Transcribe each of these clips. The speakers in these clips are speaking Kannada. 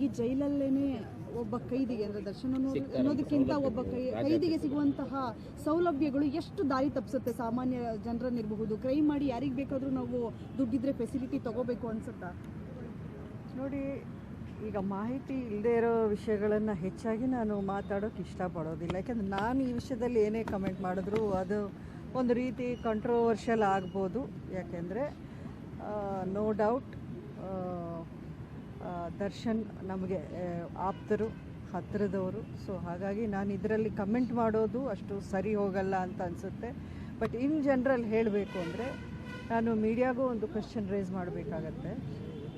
ಮುಖ್ಯವಾಗಿ ಜೈಲಲ್ಲೇನೆ ಒಬ್ಬ ಕೈದಿಗೆ ಅಂದರೆ ದರ್ಶನ್ ಅನ್ನೋದಕ್ಕಿಂತ ಒಬ್ಬ ಕೈದಿಗೆ ಸಿಗುವಂತಹ ಸೌಲಭ್ಯಗಳು ಎಷ್ಟು ದಾರಿ ತಪ್ಪಿಸುತ್ತೆ ಸಾಮಾನ್ಯ ಜನರನ್ನಿರಬಹುದು. ಕ್ರೈಮ್ ಮಾಡಿ ಯಾರಿಗೆ ಬೇಕಾದರೂ ನಾವು ದುಡ್ಡಿದ್ರೆ ಫೆಸಿಲಿಟಿ ತಗೋಬೇಕು ಅನ್ಸುತ್ತಾ? ನೋಡಿ, ಈಗ ಮಾಹಿತಿ ಇಲ್ಲದೆ ಇರೋ ವಿಷಯಗಳನ್ನು ಹೆಚ್ಚಾಗಿ ನಾನು ಮಾತಾಡೋಕ್ಕೆ ಇಷ್ಟಪಡೋದಿಲ್ಲ. ಯಾಕೆಂದರೆ ನಾನು ಈ ವಿಷಯದಲ್ಲಿ ಏನೇ ಕಮೆಂಟ್ ಮಾಡಿದ್ರು ಅದು ಒಂದು ರೀತಿ ಕಂಟ್ರೋವರ್ಷಿಯಲ್ ಆಗ್ಬೋದು. ಯಾಕೆಂದರೆ ನೋ ಡೌಟ್ ದರ್ಶನ್ ನಮಗೆ ಆಪ್ತರು, ಹತ್ತಿರದವರು. ಸೊ ಹಾಗಾಗಿ ನಾನು ಇದರಲ್ಲಿ ಕಮೆಂಟ್ ಮಾಡೋದು ಅಷ್ಟು ಸರಿ ಹೋಗಲ್ಲ ಅಂತ ಅನಿಸುತ್ತೆ. ಬಟ್ ಇನ್ ಜನರಲ್ ಹೇಳಬೇಕು ಅಂದರೆ ನಾನು ಮೀಡಿಯಾಗೂ ಒಂದು ಕ್ವೆಶ್ಚನ್ ರೇಸ್ ಮಾಡಬೇಕಾಗತ್ತೆ.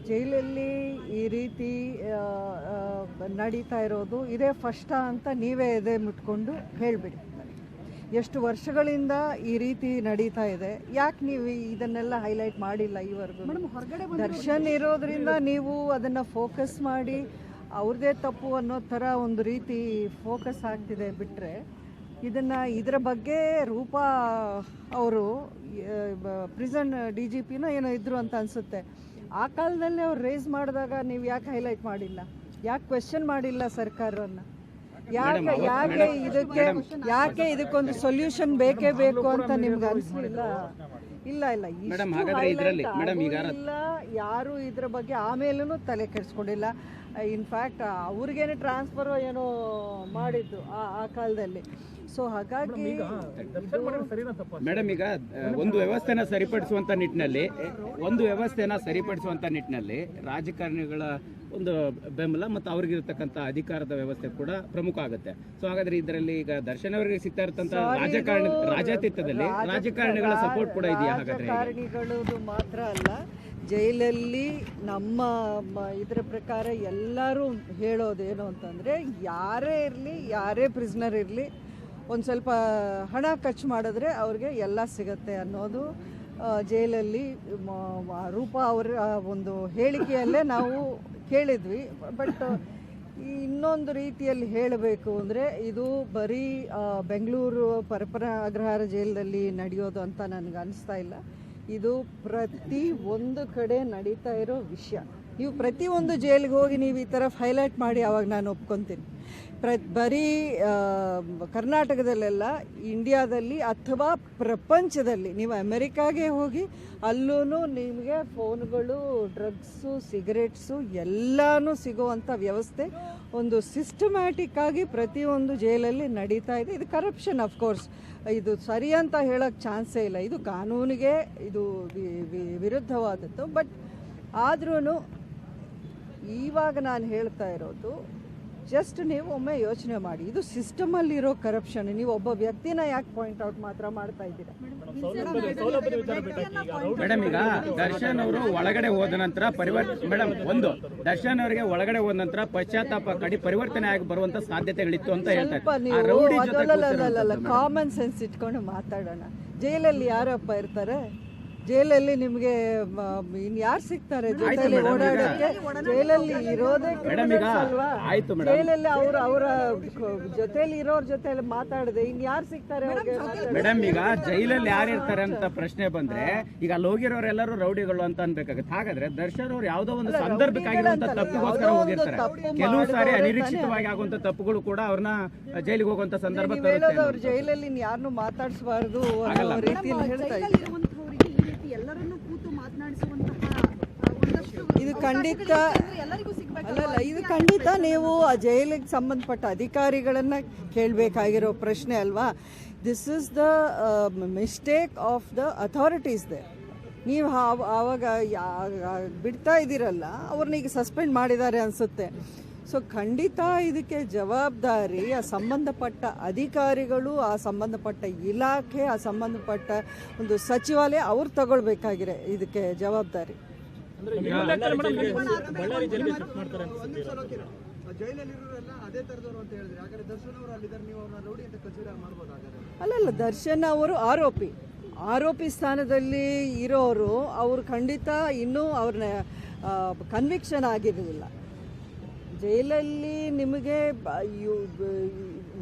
ಜೈಲಲ್ಲಿ ಈ ರೀತಿ ನಡೀತಾ ಇರೋದು ಇದೇ ಫಸ್ಟಾ ಅಂತ ನೀವೇ ಎದೆ ಮುಟ್ಕೊಂಡು ಹೇಳಿಬಿಡಿ. ಎಷ್ಟು ವರ್ಷಗಳಿಂದ ಈ ರೀತಿ ನಡೀತಾ ಇದೆ, ಯಾಕೆ ನೀವು ಇದನ್ನೆಲ್ಲ ಹೈಲೈಟ್ ಮಾಡಿಲ್ಲ ಈವರೆಗೂ? ದರ್ಶನ್ ಇರೋದ್ರಿಂದ ನೀವು ಅದನ್ನು ಫೋಕಸ್ ಮಾಡಿ ಅವ್ರದ್ದೇ ತಪ್ಪು ಅನ್ನೋ ಥರ ಒಂದು ರೀತಿ ಫೋಕಸ್ ಆಗ್ತಿದೆ ಬಿಟ್ಟರೆ ಇದರ ಬಗ್ಗೆ ರೂಪಾ ಅವರು ಪ್ರಿಸನ್ DGPನೋ ಏನೋ ಇದ್ರು ಅಂತ ಅನಿಸುತ್ತೆ. ಆ ಕಾಲದಲ್ಲಿ ಅವ್ರು ರೇಸ್ ಮಾಡಿದಾಗ ನೀವು ಯಾಕೆ ಹೈಲೈಟ್ ಮಾಡಿಲ್ಲ? ಯಾಕೆ ಕ್ವೆಶ್ಚನ್ ಮಾಡಿಲ್ಲ ಸರ್ಕಾರವನ್ನು? ಯಾಕೆ ಇದಕ್ಕೊಂದು ಸೊಲ್ಯೂಷನ್ ಬೇಕೇ ಬೇಕು ಅಂತ ನಿಮ್ಗೆ ಅನಿಸಲಿಲ್ಲ? ಇಲ್ಲ, ಯಾರು ಇದ್ರ ಬಗ್ಗೆ ಆಮೇಲೂ ತಲೆ ಕೆಡಿಸ್ಕೊಂಡಿಲ್ಲ. ಇನ್ಫ್ಯಾಕ್ಟ್ ಅವ್ರಿಗೇನೆ ಟ್ರಾನ್ಸ್ಫರ್ ಏನೋ ಮಾಡಿದ್ದು ಆ ಕಾಲದಲ್ಲಿ. ಸೊ ಹಾಗಾಗಿ ಮೇಡಮ್, ಈಗ ಒಂದು ವ್ಯವಸ್ಥೆನ ಸರಿಪಡಿಸುವಂತ ನಿಟ್ಟಿನಲ್ಲಿ ರಾಜಕಾರಣಿಗಳ ಒಂದು ಬೆಂಬಲ ಮತ್ತು ಅವ್ರಿಗಿರ್ತಕ್ಕಂಥ ಅಧಿಕಾರದ ವ್ಯವಸ್ಥೆ ಕೂಡ ಪ್ರಮುಖ ಆಗುತ್ತೆ. ಸೊ ಹಾಗಾದ್ರೆ ಇದರಲ್ಲಿ ಈಗ ದರ್ಶನ್ ಅವರಿಗೆ ಸಿಗ್ತಾ ಇರ್ತಂತ ರಾಜಾತೀತದಲ್ಲಿ ರಾಜಕಾರಣಿಗಳ ಸಪೋರ್ಟ್ ಕೂಡ ಇದೆಯಾ? ಹಾಗಾದ್ರೆ ರಾಜಕಾರಣಿಗಳದು ಮಾತ್ರ ಅಲ್ಲ, ಜೈಲಲ್ಲಿ ನಮ್ಮ ಇದರ ಪ್ರಕಾರ ಎಲ್ಲರೂ ಹೇಳೋದೇನು ಅಂತಂದರೆ, ಯಾರೇ ಇರಲಿ, ಯಾರೇ ಪ್ರಿಸ್ನರ್ ಇರಲಿ, ಒಂದು ಸ್ವಲ್ಪ ಹಣ ಖರ್ಚು ಮಾಡಿದ್ರೆ ಅವ್ರಿಗೆ ಎಲ್ಲ ಸಿಗತ್ತೆ ಅನ್ನೋದು ಜೈಲಲ್ಲಿ ರೂಪಾ ಅವರ ಒಂದು ಹೇಳಿಕೆಯಲ್ಲೇ ನಾವು ಕೇಳಿದ್ವಿ. ಬಟ್ ಇನ್ನೊಂದು ರೀತಿಯಲ್ಲಿ ಹೇಳಬೇಕು ಅಂದರೆ ಇದು ಬರೀ ಬೆಂಗಳೂರು ಪರಪ್ಪನ ಅಗ್ರಹಾರ ಜೈಲಲ್ಲಿ ನಡೆಯೋದು ಅಂತ ನನಗೆ ಅನಿಸ್ತಾ ಇಲ್ಲ. ಇದು ಪ್ರತಿ ಒಂದು ಕಡೆ ನಡೀತಾ ಇರೋ ವಿಷಯ. ನೀವು ಪ್ರತಿಯೊಂದು ಜೈಲಿಗೆ ಹೋಗಿ ನೀವು ಈ ಥರ ಹೈಲೈಟ್ ಮಾಡಿ ಆವಾಗ ನಾನು ಒಪ್ಕೊತೀನಿ. ಬರೀ ಕರ್ನಾಟಕದಲ್ಲೆಲ್ಲ, ಇಂಡಿಯಾದಲ್ಲಿ ಅಥವಾ ಪ್ರಪಂಚದಲ್ಲಿ ನೀವು ಅಮೆರಿಕಾಗೆ ಹೋಗಿ ಅಲ್ಲೂ ನಿಮಗೆ ಫೋನ್ಗಳು, ಡ್ರಗ್ಸು, ಸಿಗರೇಟ್ಸು ಎಲ್ಲನೂ ಸಿಗುವಂಥ ವ್ಯವಸ್ಥೆ ಒಂದು ಸಿಸ್ಟಮ್ಯಾಟಿಕ್ ಆಗಿ ಪ್ರತಿಯೊಂದು ಜೈಲಲ್ಲಿ ನಡೀತಾ ಇದೆ. ಇದು ಕರಪ್ಷನ್, ಅಫ್ಕೋರ್ಸ್ ಇದು ಸರಿ ಅಂತ ಹೇಳೋಕ್ಕೆ ಚಾನ್ಸೇ ಇಲ್ಲ. ಇದು ಕಾನೂನಿಗೆ ಇದು ವಿರುದ್ಧವಾದದ್ದು. ಬಟ್ ಆದ್ರೂ ಇವಾಗ ನಾನು ಹೇಳ್ತಾ ಇರೋದು, ಜಸ್ಟ್ ನೀವು ಒಮ್ಮೆ ಯೋಚನೆ ಮಾಡಿ, ಇದು ಸಿಸ್ಟಮಲ್ಲಿರೋ ಕರಪ್ಷನ್. ನೀವು ಒಬ್ಬ ವ್ಯಕ್ತಿನ ಯಾಕೆ ಪಾಯಿಂಟ್ ಔಟ್ ಮಾತ್ರ ಮಾಡ್ತಾ ಇದ್ದೀರಾ? ಮೇಡಮ್, ಈಗ ದರ್ಶನ್ ಅವರು ಒಳಗಡೆ ಹೋದ ನಂತರ ದರ್ಶನ್ ಅವರಿಗೆ ಒಳಗಡೆ ಹೋದ ನಂತರ ಪಶ್ಚಾತ್ತಾಪ ಕಡಿ ಪರಿವರ್ತನೆ ಆಗಿ ಬರುವಂತ ಸಾಧ್ಯತೆಗಳಿತ್ತು ಅಂತ ಹೇಳ್ತಾರೆ. ಕಾಮನ್ ಸೆನ್ಸ್ ಇಟ್ಕೊಂಡು ಮಾತಾಡೋಣ. ಜೈಲಲ್ಲಿ ಯಾರಪ್ಪ ಇರ್ತಾರೆ? ಜೈಲಲ್ಲಿ ನಿಮಗೆ ಇನ್ಯಾರು ಸಿಗ್ತಾರೆ ಜೊತೆಲಿ ಓಡಾಡೋಕ್ಕೆ? ಜೈಲಲ್ಲಿ ಇರೋದೇ ಅಲ್ವಾ? ಜೈಲಲ್ಲಿ ಅವರ ಜೊತೆಲಿ ಇರೋರ ಜೊತೆಲಿ ಮಾತಾಡದೆ ಇನ್ಯಾರು ಸಿಗ್ತಾರೆ ಮೇಡಮ್? ಈಗ ಜೈಲಲ್ಲಿ ಯಾರು ಇರ್ತಾರೆ ಅಂತ ಪ್ರಶ್ನೆ ಬಂದ್ರೆ, ಈಗ ಅಲ್ಲಿ ಹೋಗಿರೋರೆಲ್ಲರೂ ರೌಡಿಗಳು ಅಂತ ಅನ್ಬೇಕಾಗುತ್ತೆ. ಹಾಗಾದ್ರೆ ದರ್ಶನ್ ಅವ್ರು ಯಾವ್ದೋ ಒಂದು ಸಂದರ್ಭಕ್ಕಾಗಿರುವಂತ ತಪ್ಪಿಗೋಸ್ಕರ ಹೋಗಿರ್ತಾರೆ. ಕೆಲವು ಸಾರಿ ಅನಿರೀಕ್ಷಿತವಾಗಿ ಆಗುವಂತ ತಪ್ಪುಗಳು ಕೂಡ ಅವ್ರನ್ನ ಜೈಲಿಗೆ ಹೋಗುವಂತ ಸಂದರ್ಭ ತರುತ್ತೆ. ಅವ್ರು ಜೈಲಲ್ಲಿ ಯಾರನ್ನೂ ಮಾತಾಡಿಸಬಾರ್ದು ಅನ್ನೋ ರೀತಿಯಲ್ಲಿ ಹೇಳ್ತಾ ಇದ್ದಾರೆ. ಎಲ್ಲರನ್ನೂ ಕೂತು ಮಾತನಾಡಿಸುವಂತಹ ಇದು ಖಂಡಿತ ಅಲ್ಲಲ್ಲ, ಇದು ಖಂಡಿತ ನೀವು ಆ ಜೈಲಿಗೆ ಸಂಬಂಧಪಟ್ಟ ಅಧಿಕಾರಿಗಳನ್ನು ಕೇಳಬೇಕಾಗಿರೋ ಪ್ರಶ್ನೆ ಅಲ್ವಾ? This is the mistake of the authorities they. ನೀವು ಆವಾಗ ಬಿಡ್ತಾ ಇದ್ದೀರಲ್ಲ, ಅವ್ರನ್ನ ಈಗ ಸಸ್ಪೆಂಡ್ ಮಾಡಿದ್ದಾರೆ ಅನಿಸುತ್ತೆ. ಸೊ ಖಂಡಿತ ಇದಕ್ಕೆ ಜವಾಬ್ದಾರಿ ಆ ಸಂಬಂಧಪಟ್ಟ ಅಧಿಕಾರಿಗಳು, ಆ ಸಂಬಂಧಪಟ್ಟ ಇಲಾಖೆ, ಆ ಸಂಬಂಧಪಟ್ಟ ಒಂದು ಸಚಿವಾಲಯ ಅವ್ರು ತಗೊಳ್ಬೇಕಾಗಿರೋ ಇದಕ್ಕೆ ಜವಾಬ್ದಾರಿ. ಅಲ್ಲಲ್ಲ, ದರ್ಶನ್ ಅವರು ಆರೋಪಿ ಸ್ಥಾನದಲ್ಲಿ ಇರೋರು. ಅವರು ಖಂಡಿತ ಇನ್ನೂ ಅವ್ರನ್ನ ಕನ್ವಿಕ್ಷನ್ ಆಗಿರಲಿಲ್ಲ. ಜೈಲಲ್ಲಿ ನಿಮಗೆ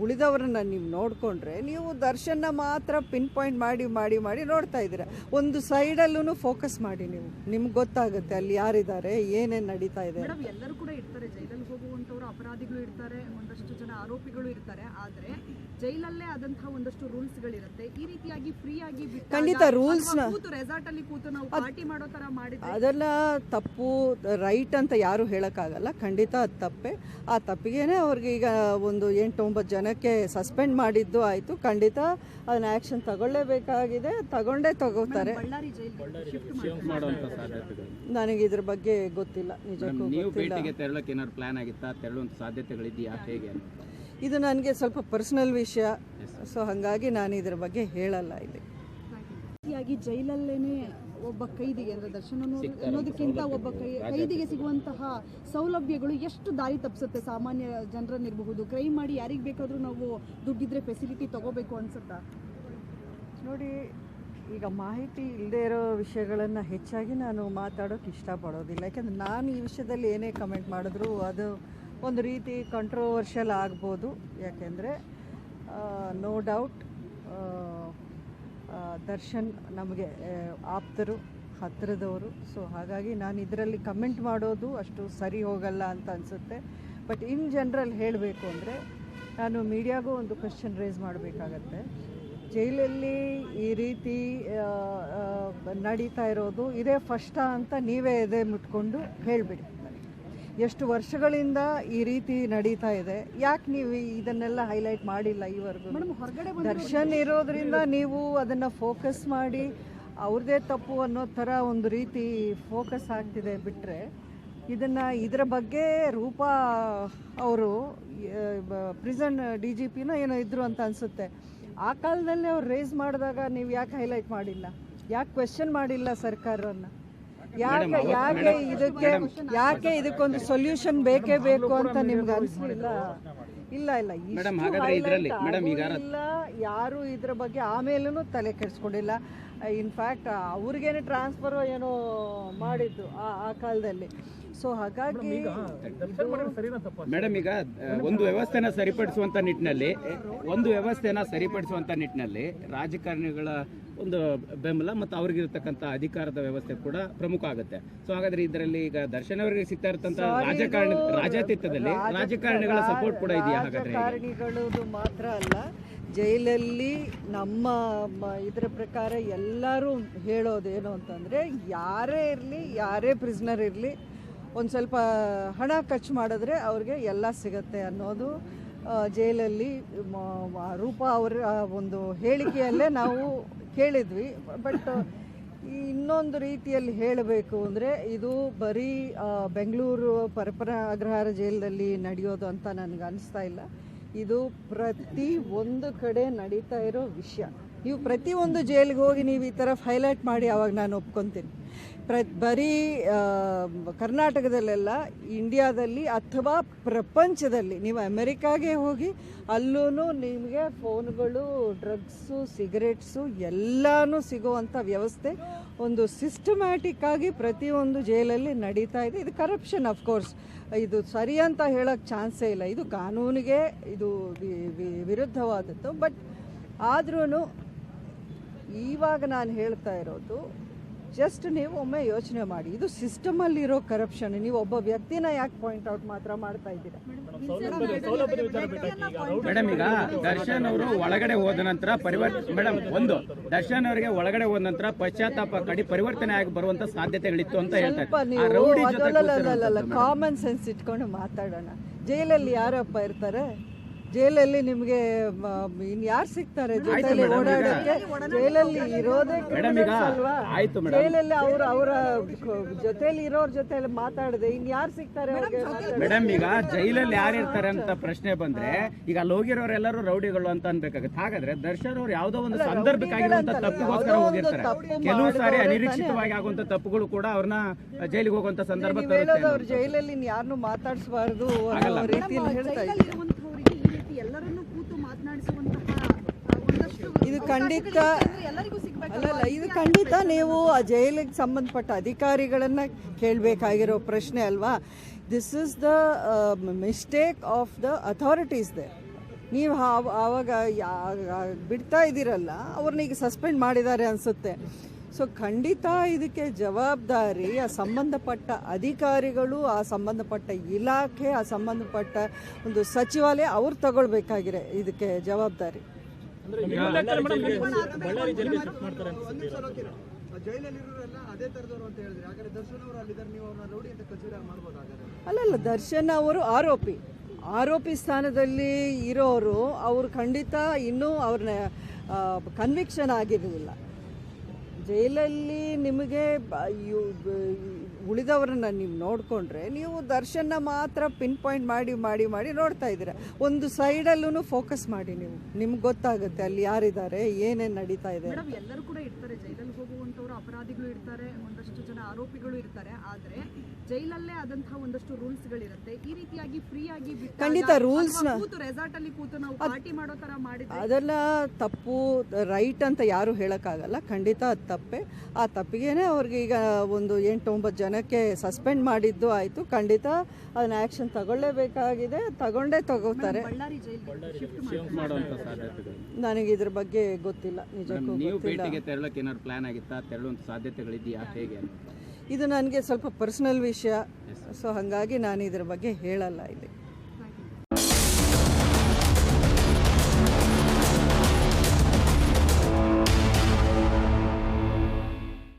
ಉಳಿದವರನ್ನ ನೀವು ನೋಡಿಕೊಂಡ್ರೆ ನೀವು ದರ್ಶನ ಮಾತ್ರ ಪಿನ್ ಪಾಯಿಂಟ್ ಮಾಡಿ ಮಾಡಿ ಮಾಡಿ ನೋಡ್ತಾ ಇದ್ದೀರಾ. ಒಂದು ಸೈಡಲ್ಲೂ ಫೋಕಸ್ ಮಾಡಿ, ನೀವು ನಿಮ್ಗೆ ಗೊತ್ತಾಗುತ್ತೆ ಅಲ್ಲಿ ಯಾರಿದ್ದಾರೆ, ಏನೇನು ನಡೀತಾ ಇದೆ. ಮೇಡಮ್, ಎಲ್ಲರೂ ಕೂಡ ಇರ್ತಾರೆ, ಜೈಲಲ್ಲಿ ಹೋಗುವಂಥವ್ರು ಅಪರಾಧಿಗಳು ಇರ್ತಾರೆ, ಒಂದಷ್ಟು ಜನ ಆರೋಪಿಗಳು ಇರ್ತಾರೆ. ಆದರೆ ಜೈಲಲ್ಲೇ ಆದಂತಹ ಒಂದಷ್ಟು ರೂಲ್ಸ್ಗಳಿರುತ್ತೆ. ಈ ರೀತಿಯಾಗಿ ಫ್ರೀ ಆಗಿ ಖಂಡಿತ ರೂಲ್ಸ್ನ ರೆಸಾರ್ಟ್ ಅಲ್ಲಿ ಕೂತು ನಾವು ಪಾರ್ಟಿ ಮಾಡೋ ತರ ಮಾಡಿದ್ರೆ ಅದನ್ನ ತಪ್ಪು ರೈಟ್ ಅಂತ ಯಾರು ಹೇಳೋಕ್ಕಾಗಲ್ಲ. ಖಂಡಿತ ಅದು ತಪ್ಪೆ. ಆ ತಪ್ಪಿಗೇನೆ ಅವ್ರಿಗೆ ಈಗ ಒಂದು 8-9 ಜನಕ್ಕೆ ಸಸ್ಪೆಂಡ್ ಮಾಡಿದ್ದು ಆಯಿತು. ಖಂಡಿತ ಅದನ್ನ ಆ್ಯಕ್ಷನ್ ತಗೊಳ್ಳೇಬೇಕಾಗಿದೆ, ತಗೋತಾರೆ. ಬಳ್ಳಾರಿ ಜೈಲಿಗೆ ಶಿಫ್ಟ್ ಮಾಡುವಂತ ಸಾಧ್ಯತೆಗಳು ನನಗೆ ಇದ್ರ ಬಗ್ಗೆ ಗೊತ್ತಿಲ್ಲ, ನಿಜಕ್ಕೂ ನೀವು ಗೊತ್ತಿಲ್ಲ. ಭೇಟಿಗೆ ತೆರಳಕ್ಕೆ ಏನಾದ್ರು ಪ್ಲಾನ್ ಆಗಿತ್ತಾ, ತೆರಳುವಂತ ಸಾಧ್ಯತೆಗಳಿದೆಯಾ, ಹೇಗೆ? ಇದು ನನಗೆ ಸ್ವಲ್ಪ ಪರ್ಸನಲ್ ವಿಷಯ, ಸೊ ಹಾಗಾಗಿ ನಾನು ಇದ್ರ ಬಗ್ಗೆ ಹೇಳಲ್ಲ ಇಲ್ಲಿ. ಜೈಲಲ್ಲೇನೆ ಒಬ್ಬ ಕೈದಿಗೆ ಅಂದ್ರೆ ದರ್ಶನ್ ಅನ್ನೋದಕ್ಕಿಂತ ಒಬ್ಬ ಕೈದಿಗೆ ಸಿಗುವಂತಹ ಸೌಲಭ್ಯಗಳು ಎಷ್ಟು ದಾರಿ ತಪ್ಪಿಸುತ್ತೆ ಸಾಮಾನ್ಯ ಜನರನ್ನಿರಬಹುದು. ಕ್ರೈಮ್ ಮಾಡಿ ಯಾರಿಗೆ ಬೇಕಾದ್ರೂ ನಾವು ದುಡ್ಡಿದ್ರೆ ಫೆಸಿಲಿಟಿ ತಗೋಬೇಕು ಅನ್ಸುತ್ತಾ? ನೋಡಿ, ಈಗ ಮಾಹಿತಿ ಇಲ್ಲದೆ ಇರೋ ವಿಷಯಗಳನ್ನು ಹೆಚ್ಚಾಗಿ ನಾನು ಮಾತಾಡೋಕೆ ಇಷ್ಟಪಡೋದಿಲ್ಲ. ಯಾಕೆಂದರೆ ನಾನು ಈ ವಿಷಯದಲ್ಲಿ ಏನೇ ಕಮೆಂಟ್ ಮಾಡಿದ್ರು ಅದು ಒಂದು ರೀತಿ ಕಂಟ್ರೋವರ್ಷಿಯಲ್ ಆಗ್ಬೋದು. ಯಾಕೆಂದರೆ ನೋ ಡೌಟ್ ದರ್ಶನ್ ನಮಗೆ ಆಪ್ತರು, ಹತ್ತಿರದವರು. ಸೊ ಹಾಗಾಗಿ ನಾನು ಇದರಲ್ಲಿ ಕಮೆಂಟ್ ಮಾಡೋದು ಅಷ್ಟು ಸರಿ ಹೋಗಲ್ಲ ಅಂತ ಅನಿಸುತ್ತೆ. ಬಟ್ ಇನ್ ಜನರಲ್ ಹೇಳಬೇಕು ಅಂದರೆ ನಾನು ಮೀಡಿಯಾಗೂ ಒಂದು ಕ್ವೆಶ್ಚನ್ ರೇಸ್ ಮಾಡಬೇಕಾಗತ್ತೆ. ಜೈಲಲ್ಲಿ ಈ ರೀತಿ ನಡೀತಾ ಇರೋದು ಇದೇ ಫಸ್ಟಾ ಅಂತ ನೀವೇ ಎದೆ ಮುಟ್ಕೊಂಡು ಹೇಳಿಬಿಡಿ ನನಗೆ. ಎಷ್ಟು ವರ್ಷಗಳಿಂದ ಈ ರೀತಿ ನಡೀತಾ ಇದೆ, ಯಾಕೆ ನೀವು ಇದನ್ನೆಲ್ಲ ಹೈಲೈಟ್ ಮಾಡಿಲ್ಲ ಈವರೆಗೂ? ದರ್ಶನ್ ಇರೋದ್ರಿಂದ ನೀವು ಅದನ್ನು ಫೋಕಸ್ ಮಾಡಿ ಅವ್ರದ್ದೇ ತಪ್ಪು ಅನ್ನೋ ಥರ ಒಂದು ರೀತಿ ಫೋಕಸ್ ಆಗ್ತಿದೆ. ಬಿಟ್ಟರೆ ಇದರ ಬಗ್ಗೆ ರೂಪಾ ಅವರು ಪ್ರಿಸನ್ DGPನೋ ಏನೋ ಇದ್ರು ಅಂತ ಅನಿಸುತ್ತೆ. ಆ ಕಾಲದಲ್ಲಿ ಅವ್ರು ರೇಸ್ ಮಾಡಿದಾಗ ನೀವು ಯಾಕೆ ಹೈಲೈಟ್ ಮಾಡಿಲ್ಲ, ಯಾಕೆ ಕ್ವೆಶ್ಚನ್ ಮಾಡಿಲ್ಲ ಸರ್ಕಾರವನ್ನು? ಯಾಕೆ ಇದಕ್ಕೊಂದು ಸೊಲ್ಯೂಷನ್ ಬೇಕೇ ಬೇಕು ಅಂತ ನಿಮ್ಗೆ ಅನಿಸಲಿಲ್ಲ? ಇಲ್ಲ, ಯಾರು ಇದ್ರ ಬಗ್ಗೆ ಆಮೇಲೂ ತಲೆ ಕೆಡಿಸ್ಕೊಂಡಿಲ್ಲ. ಇನ್ಫ್ಯಾಕ್ಟ್ ಅವ್ರಿಗೇನೆ ಟ್ರಾನ್ಸ್ಫರ್ ಏನೋ ಮಾಡಿದ್ದು ಆ ಕಾಲದಲ್ಲಿ. ಸೊ ಹಾಗಾಗಿ ಮೇಡಮ್, ಈಗ ಒಂದು ವ್ಯವಸ್ಥೆನ ಸರಿಪಡಿಸುವಂತ ನಿಟ್ಟಿನಲ್ಲಿ ರಾಜಕಾರಣಿಗಳ ಒಂದು ಬೆಂಬಲ ಮತ್ತು ಅವ್ರಿಗಿರ್ತಕ್ಕಂಥ ಅಧಿಕಾರದ ವ್ಯವಸ್ಥೆ ಕೂಡ ಪ್ರಮುಖ ಆಗುತ್ತೆ. ಸೊ ಹಾಗಾದ್ರೆ ಇದರಲ್ಲಿ ಈಗ ದರ್ಶನ್ ಅವರಿಗೆ ಸಿಗ್ತಾ ಇರ್ತಂತ ರಾಜಾತೀತದಲ್ಲಿ ರಾಜಕಾರಣಿಗಳ ಸಪೋರ್ಟ್ ಕೂಡ ಇದೆಯಾ? ಹಾಗಾದ್ರೆ ರಾಜಕಾರಣಿಗಳದು ಮಾತ್ರ ಅಲ್ಲ, ಜೈಲಲ್ಲಿ ನಮ್ಮ ಇದರ ಪ್ರಕಾರ ಎಲ್ಲರೂ ಹೇಳೋದೇನು ಅಂತಂದರೆ, ಯಾರೇ ಇರಲಿ, ಯಾರೇ ಪ್ರಿಸ್ನರ್ ಇರಲಿ, ಒಂದು ಸ್ವಲ್ಪ ಹಣ ಖರ್ಚು ಮಾಡಿದ್ರೆ ಅವ್ರಿಗೆ ಎಲ್ಲ ಸಿಗತ್ತೆ ಅನ್ನೋದು ಜೈಲಲ್ಲಿ ರೂಪಾ ಅವರ ಒಂದು ಹೇಳಿಕೆಯಲ್ಲೇ ನಾವು ಕೇಳಿದ್ವಿ. ಬಟ್ ಇನ್ನೊಂದು ರೀತಿಯಲ್ಲಿ ಹೇಳಬೇಕು ಅಂದರೆ ಇದು ಬರೀ ಬೆಂಗಳೂರು ಪರಪ್ಪನ ಅಗ್ರಹಾರ ಜೈಲಲ್ಲಿ ನಡೆಯೋದು ಅಂತ ನನಗೆ ಅನಿಸ್ತಾ ಇಲ್ಲ. ಇದು ಪ್ರತಿ ಒಂದು ಕಡೆ ನಡೀತಾ ಇರೋ ವಿಷಯ. ನೀವು ಪ್ರತಿಯೊಂದು ಜೈಲಿಗೆ ಹೋಗಿ ನೀವು ಈ ಥರ ಹೈಲೈಟ್ ಮಾಡಿ ಆವಾಗ ನಾನು ಒಪ್ಕೊತೀನಿ. ಬರೀ ಕರ್ನಾಟಕದಲ್ಲೆಲ್ಲ, ಇಂಡಿಯಾದಲ್ಲಿ ಅಥವಾ ಪ್ರಪಂಚದಲ್ಲಿ ನೀವು ಅಮೆರಿಕಾಗೆ ಹೋಗಿ ಅಲ್ಲೂ ನಿಮಗೆ ಫೋನ್ಗಳು, ಡ್ರಗ್ಸು, ಸಿಗರೇಟ್ಸು ಎಲ್ಲನೂ ಸಿಗುವಂಥ ವ್ಯವಸ್ಥೆ ಒಂದು ಸಿಸ್ಟಮ್ಯಾಟಿಕ್ ಆಗಿ ಪ್ರತಿಯೊಂದು ಜೈಲಲ್ಲಿ ನಡೀತಾ ಇದೆ. ಇದು ಕರಪ್ಷನ್, ಅಫ್ಕೋರ್ಸ್ ಇದು ಸರಿ ಅಂತ ಹೇಳೋಕ್ಕೆ ಚಾನ್ಸೇ ಇಲ್ಲ. ಇದು ಕಾನೂನಿಗೆ ಇದು ವಿರುದ್ಧವಾದದ್ದು. ಬಟ್ ಆದ್ರೂ ಇವಾಗ ನಾನು ಹೇಳ್ತಾ ಇರೋದು, ಜಸ್ಟ್ ನೀವು ಒಮ್ಮೆ ಯೋಚನೆ ಮಾಡಿ, ಇದು ಸಿಸ್ಟಮಲ್ಲಿರೋ ಕರಪ್ಷನ್. ನೀವು ಒಬ್ಬ ವ್ಯಕ್ತಿನ ಯಾಕೆ ಪಾಯಿಂಟ್ ಔಟ್ ಮಾತ್ರ ಮಾಡ್ತಾ ಇದ್ದೀರಾ? ಮೇಡಮ್, ಈಗ ದರ್ಶನ್ ಅವರು ಒಳಗಡೆ ಹೋದ ನಂತರ ದರ್ಶನ್ ಅವರಿಗೆ ಒಳಗಡೆ ಹೋದ ನಂತರ ಪಶ್ಚಾತ್ತಾಪ ಕಡಿ ಪರಿವರ್ತನೆ ಆಗಿ ಬರುವಂತ ಸಾಧ್ಯತೆಗಳಿತ್ತು ಅಂತ ಹೇಳ್ತಾರೆ. ಕಾಮನ್ ಸೆನ್ಸ್ ಇಟ್ಕೊಂಡು ಮಾತಾಡೋಣ. ಜೈಲಲ್ಲಿ ಯಾರಪ್ಪ ಇರ್ತಾರೆ? ಜೈಲಲ್ಲಿ ನಿಮಗೆ ಇನ್ಯಾರು ಸಿಗ್ತಾರೆ ಜೊತೆಲಿ ಓಡಾಡೋಕ್ಕೆ? ಜೈಲಲ್ಲಿ ಇರೋದೇ ಅಲ್ವಾ? ಜೈಲಲ್ಲಿ ಅವರ ಜೊತೆಲಿ ಇರೋರ ಜೊತೆ ಮಾತಾಡದೆ ಇನ್ಯಾರು ಸಿಗ್ತಾರೆ ಮೇಡಮ್? ಈಗ ಜೈಲಲ್ಲಿ ಯಾರು ಇರ್ತಾರೆ ಅಂತ ಪ್ರಶ್ನೆ ಬಂದ್ರೆ, ಈಗ ಅಲ್ಲಿ ಹೋಗಿರೋರೆಲ್ಲರೂ ರೌಡಿಗಳು ಅಂತ ಅನ್ಬೇಕಾಗುತ್ತೆ. ಹಾಗಾದ್ರೆ ದರ್ಶನ್ ಅವ್ರು ಯಾವ್ದೋ ಒಂದು ಸಂದರ್ಭಕ್ಕಾಗಿರುವಂತ ತಪ್ಪಿಗೋಸ್ಕರ ಹೋಗಿರ್ತಾರೆ. ಕೆಲವು ಸಾರಿ ಅನಿರೀಕ್ಷಿತವಾಗಿ ಆಗುವಂತ ತಪ್ಪುಗಳು ಕೂಡ ಅವ್ರನ್ನ ಜೈಲಿಗೆ ಹೋಗುವಂತ ಸಂದರ್ಭ ಬರುತ್ತೆ. ಅವ್ರು ಜೈಲಲ್ಲಿ ಯಾರನ್ನು ಮಾತಾಡಿಸಬಾರ್ದು ಅನ್ನೋ ರೀತಿಯಲ್ಲಿ ಹೇಳ್ತಾ ಇದ್ದಾರೆ. ಎಲ್ಲರನ್ನೂ ಕೂತು ಮಾತನಾಡಿಸುವಂತಹ ಇದು ಖಂಡಿತ ಅಲ್ಲಲ್ಲ, ಇದು ಖಂಡಿತ ನೀವು ಆ ಜೈಲಿಗೆ ಸಂಬಂಧಪಟ್ಟ ಅಧಿಕಾರಿಗಳನ್ನ ಕೇಳಬೇಕಾಗಿರೋ ಪ್ರಶ್ನೆ ಅಲ್ವಾ? This is the mistake of the authorities they. ನೀವು ಆವಾಗ ಬಿಡ್ತಾ ಇದ್ದೀರಲ್ಲ, ಅವ್ರನ್ನ ಈಗ ಸಸ್ಪೆಂಡ್ ಮಾಡಿದ್ದಾರೆ ಅನಿಸುತ್ತೆ. ಸೊ ಖಂಡಿತ ಇದಕ್ಕೆ ಜವಾಬ್ದಾರಿ ಆ ಸಂಬಂಧಪಟ್ಟ ಅಧಿಕಾರಿಗಳು, ಆ ಸಂಬಂಧಪಟ್ಟ ಇಲಾಖೆ, ಆ ಸಂಬಂಧಪಟ್ಟ ಒಂದು ಸಚಿವಾಲಯ ಅವ್ರು ತಗೊಳ್ಬೇಕಾಗಿದೆ ಇದಕ್ಕೆ ಜವಾಬ್ದಾರಿ. ಅಲ್ಲಲ್ಲ, ದರ್ಶನ್ ಅವರು ಆರೋಪಿ ಸ್ಥಾನದಲ್ಲಿ ಇರೋರು, ಅವರು ಖಂಡಿತ ಇನ್ನೂ ಅವ್ರನ್ನ ಕನ್ವಿಕ್ಷನ್ ಆಗಿರಲಿಲ್ಲ. ಜೈಲಲ್ಲಿ ನಿಮಗೆ ಉಳಿದವರನ್ನ ನೀವು ನೋಡಿಕೊಂಡ್ರೆ ನೀವು ದರ್ಶನ ಮಾತ್ರ ಪಿನ್ ಪಾಯಿಂಟ್ ಮಾಡಿ ನೋಡ್ತಾ ಇದ್ದೀರಾ. ಒಂದು ಸೈಡಲ್ಲೂ ಫೋಕಸ್ ಮಾಡಿ, ನಿಮ್ಗೆ ಗೊತ್ತಾಗುತ್ತೆ ಅಲ್ಲಿ ಯಾರಿದ್ದಾರೆ, ಏನೇನು ನಡೀತಾ ಇದೆ. ಎಲ್ಲರೂ ಕೂಡ ಇರ್ತಾರೆ, ಜೈಲಲ್ಲಿ ಹೋಗುವಂಥವ್ರು ಅಪರಾಧಿಗಳು ಇರ್ತಾರೆ, ಒಂದಷ್ಟು ಜನ ಆರೋಪಿಗಳು ಇರ್ತಾರೆ. ಆದರೆ ಜೈಲಲ್ಲೇ ಆದಂತಹ ಒಂದಷ್ಟು ರೂಲ್ಸ್ಗಳಿರುತ್ತೆ. ಈ ರೀತಿಯಾಗಿ ಫ್ರೀ ಆಗಿ ಖಂಡಿತ ರೂಲ್ಸ್ನ ರೆಸಾರ್ಟ್ ಅಲ್ಲಿ ಕೂತು ನಾವು ಪಾರ್ಟಿ ಮಾಡೋ ತರ ಮಾಡಿದ್ರೆ ಅದೆಲ್ಲ ತಪ್ಪು, ರೈಟ್ ಅಂತ ಯಾರು ಹೇಳೋಕ್ಕಾಗಲ್ಲ. ಖಂಡಿತ ಅದು ತಪ್ಪೆ. ಆ ತಪ್ಪಿಗೇನೆ ಅವ್ರಿಗೆ ಈಗ ಒಂದು 8-9 ಜನಕ್ಕೆ ಸಸ್ಪೆಂಡ್ ಮಾಡಿದ್ದು ಆಯಿತು. ಖಂಡಿತ ಅದನ್ನ ಆ್ಯಕ್ಷನ್ ತಗೊಳ್ಳೇಬೇಕಾಗಿದೆ, ತಗೋತಾರೆ. ನನಗೆ ಇದ್ರ ಬಗ್ಗೆ ಗೊತ್ತಿಲ್ಲ, ನಿಜಕ್ಕೂ ಗೊತ್ತಿಲ್ಲ. ಪ್ಲಾನ್ ಆಗಿತ್ತಾ, ತೆರಳುವಂತ ಸಾಧ್ಯತೆಗಳಿದೆಯಾ, ಹೇಗೆ? ಇದು ನನಗೆ ಸ್ವಲ್ಪ ಪರ್ಸನಲ್ ವಿಷಯ, ಸೊ ಹಾಗಾಗಿ ನಾನು ಇದ್ರ ಬಗ್ಗೆ ಹೇಳಲ್ಲ ಇಲ್ಲಿ.